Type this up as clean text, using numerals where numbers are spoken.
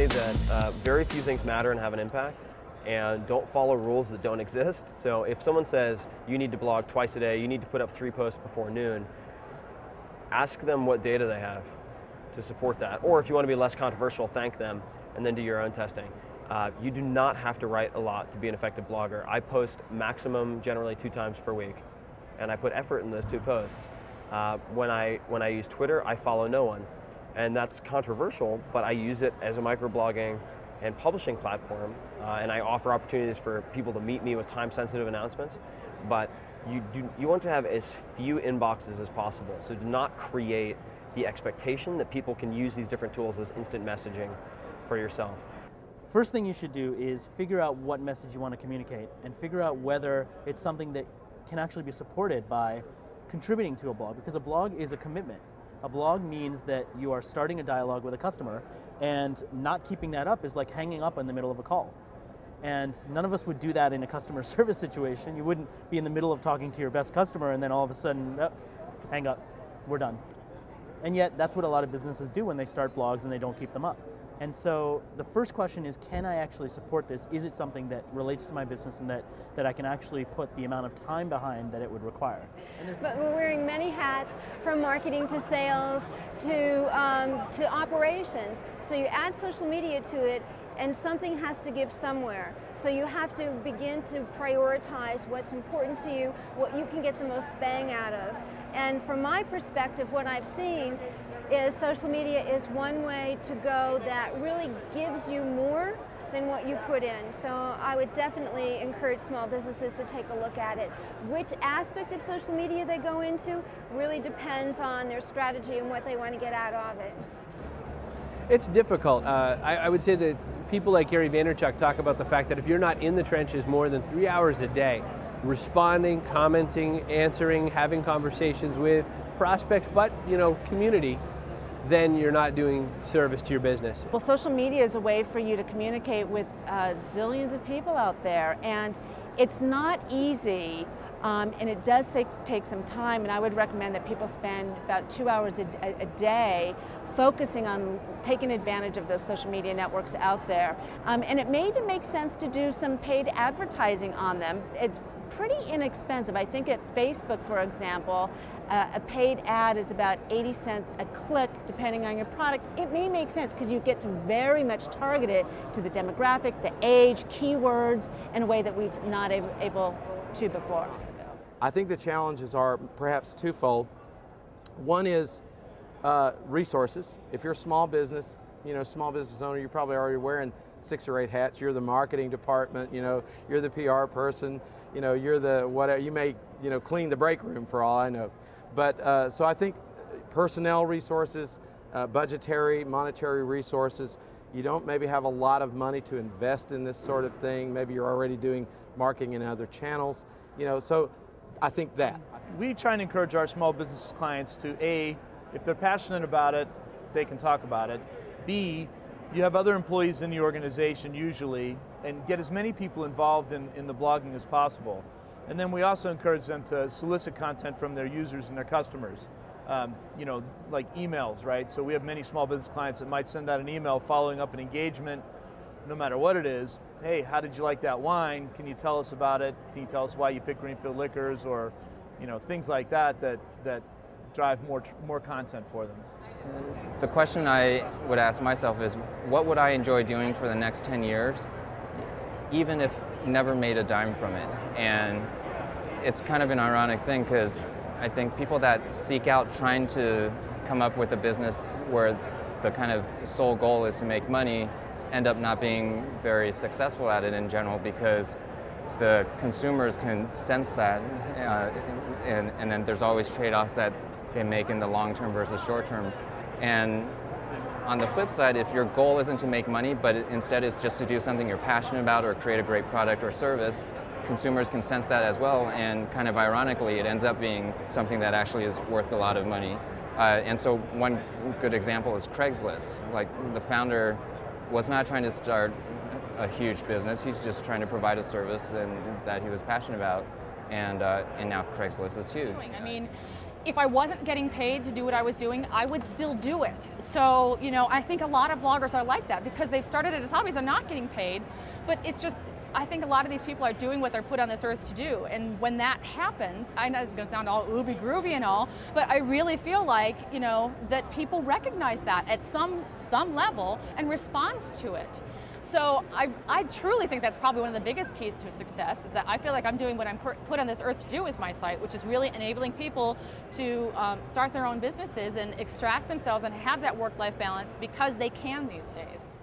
say that very few things matter and have an impact, and don't follow rules that don't exist. So if someone says you need to blog twice a day, you need to put up 3 posts before noon, ask them what data they have to support that. Or if you want to be less controversial, thank them and then do your own testing. You do not have to write a lot to be an effective blogger. I post maximum generally 2 times per week, and I put effort in those 2 posts. When I use Twitter, I follow no one. And that's controversial, but I use it as a microblogging and publishing platform, and I offer opportunities for people to meet me with time-sensitive announcements. But you want to have as few inboxes as possible, so do not create the expectation that people can use these different tools as instant messaging for yourself. First thing you should do is figure out what message you want to communicate and figure out whether it's something that can actually be supported by contributing to a blog, because a blog is a commitment. A blog means that you are starting a dialogue with a customer, and not keeping that up is like hanging up in the middle of a call. And none of us would do that in a customer service situation. You wouldn't be in the middle of talking to your best customer and then all of a sudden, oh, hang up, we're done. And yet that's what a lot of businesses do when they start blogs and they don't keep them up. And so the first question is, can I actually support this? Is it something that relates to my business and that I can actually put the amount of time behind that it would require? But we're wearing many hats, from marketing to sales to operations. So you add social media to it, and something has to give somewhere. So you have to begin to prioritize what's important to you, what you can get the most bang out of. And from my perspective, what I've seen is social media is one way to go that really gives you more than what you put in. So I would definitely encourage small businesses to take a look at it. Which aspect of social media they go into really depends on their strategy and what they want to get out of it. It's difficult. I would say that people like Gary Vaynerchuk talk about the fact that if you're not in the trenches more than 3 hours a day, responding, commenting, answering, having conversations with prospects, but community, then you're not doing service to your business. Well, social media is a way for you to communicate with zillions of people out there, and it's not easy, and it does take some time, and I would recommend that people spend about 2 hours a day focusing on taking advantage of those social media networks out there. And it may even make sense to do some paid advertising on them. It's pretty inexpensive. I think at Facebook, for example, a paid ad is about 80 cents a click, depending on your product. It may make sense because you get to very much target it to the demographic, the age, keywords, in a way that we've not able to before. I think the challenges are perhaps twofold. One is resources. If you're a small business, small business owner, you're probably already wearing 6 or 8 hats. You're the marketing department, you're the PR person, you're the whatever, you may, clean the break room for all I know. But so I think personnel resources, budgetary, monetary resources, you don't maybe have a lot of money to invest in this sort of thing. Maybe you're already doing marketing in other channels, so I think that. We try and encourage our small business clients to A, if they're passionate about it, they can talk about it. B, you have other employees in the organization usually, and get as many people involved in the blogging as possible. And then we also encourage them to solicit content from their users and their customers. Like emails, right? So we have many small business clients that might send out an email following up an engagement, no matter what it is. Hey, how did you like that wine? Can you tell us about it? Can you tell us why you picked Greenfield Liquors? Or, things like that drive more content for them. The question I would ask myself is, what would I enjoy doing for the next 10 years, even if never made a dime from it? And it's kind of an ironic thing, because I think people that seek out trying to come up with a business where the kind of sole goal is to make money end up not being very successful at it in general, because the consumers can sense that, and then there's always trade-offs that they make in the long term versus short term. And on the flip side, if your goal isn't to make money, but instead is just to do something you're passionate about or create a great product or service, consumers can sense that as well, and kind of ironically, it ends up being something that actually is worth a lot of money. And so one good example is Craigslist. Like, the founder was not trying to start a huge business, he's just trying to provide a service that he was passionate about, and now Craigslist is huge. I mean, if I wasn't getting paid to do what I was doing, I would still do it. So, you know, I think a lot of bloggers are like that because they've started it as hobbies. They're not getting paid, but it's just, I think a lot of these people are doing what they're put on this earth to do. And when that happens, I know it's gonna sound all ooby groovy and all, but I really feel like, you know, that people recognize that at some level and respond to it. So I truly think that's probably one of the biggest keys to success, is that I feel like I'm doing what I'm put on this earth to do with my site, which is really enabling people to start their own businesses and extract themselves and have that work-life balance because they can these days.